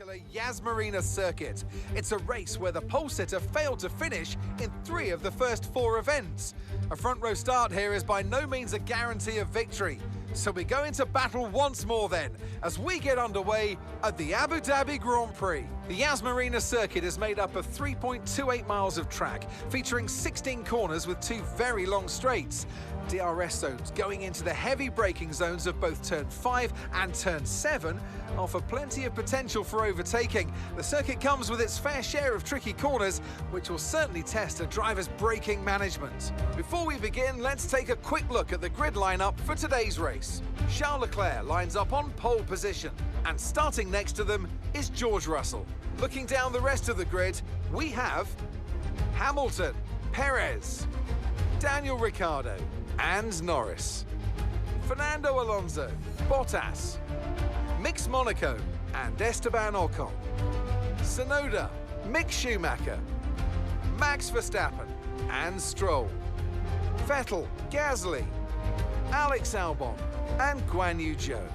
spectacular Yas Marina circuit. It's a race where the pole sitter failed to finish in 3 of the first 4 events. A front row start here is by no means a guarantee of victory. So we go into battle once more then, as we get underway at the Abu Dhabi Grand Prix. The Yas Marina circuit is made up of 3.28 miles of track, featuring 16 corners with 2 very long straights. DRS zones going into the heavy braking zones of both turn 5 and turn 7 offer plenty of potential for overtaking. The circuit comes with its fair share of tricky corners, which will certainly test a driver's braking management. Before we begin, let's take a quick look at the grid lineup for today's race. Charles Leclerc lines up on pole position, and starting next to them is George Russell. Looking down the rest of the grid, we have Hamilton, Perez, Daniel Ricciardo, and Norris, Fernando Alonso, Bottas, Mix Monaco, and Esteban Ocon, Tsunoda, Mick Schumacher, Max Verstappen, and Stroll, Vettel, Gasly, Alex Albon, and Guan Yu Zhou,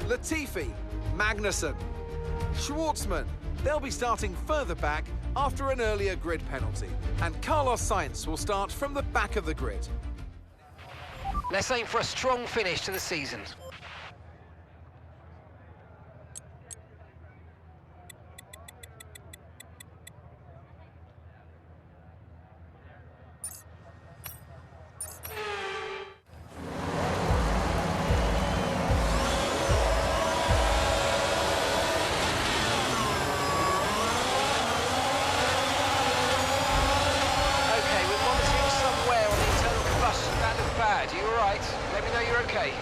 Latifi, Magnussen, Schwartzman. They'll be starting further back after an earlier grid penalty, and Carlos Sainz will start from the back of the grid. Let's aim for a strong finish to the season. Are you alright? Let me know you're okay.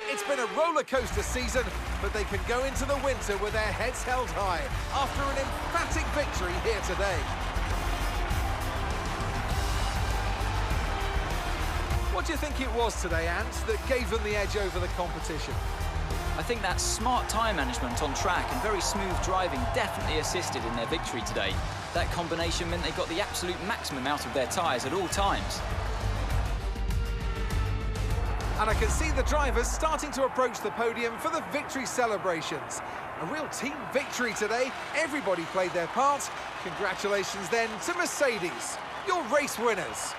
It's been a roller coaster season, but they can go into the winter with their heads held high after an emphatic victory here today. What do you think it was today, Ant, that gave them the edge over the competition? I think that smart tyre management on track and very smooth driving definitely assisted in their victory today. That combination meant they got the absolute maximum out of their tyres at all times. And I can see the drivers starting to approach the podium for the victory celebrations. A real team victory today. Everybody played their part. Congratulations then to Mercedes, your race winners.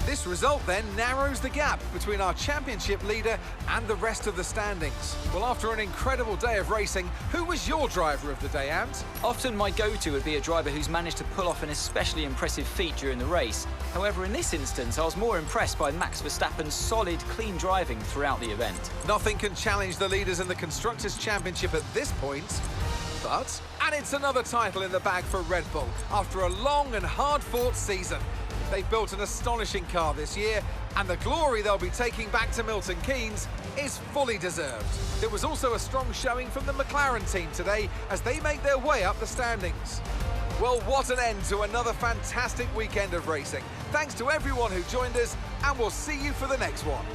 This result then narrows the gap between our championship leader and the rest of the standings. Well, after an incredible day of racing, who was your driver of the day, Ant? Often my go-to would be a driver who's managed to pull off an especially impressive feat during the race. However, in this instance, I was more impressed by Max Verstappen's solid, clean driving throughout the event. Nothing can challenge the leaders in the Constructors' Championship at this point. And it's another title in the bag for Red Bull after a long and hard-fought season. They've built an astonishing car this year, and the glory they'll be taking back to Milton Keynes is fully deserved. There was also a strong showing from the McLaren team today as they make their way up the standings. Well, what an end to another fantastic weekend of racing. Thanks to everyone who joined us, and we'll see you for the next one.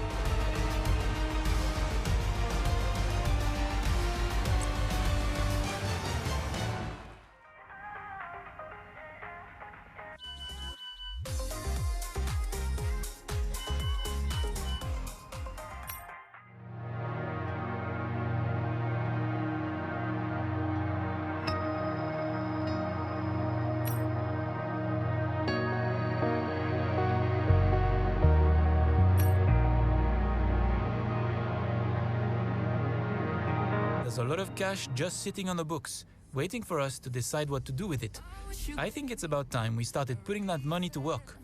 There's a lot of cash just sitting on the books, waiting for us to decide what to do with it. I think it's about time we started putting that money to work.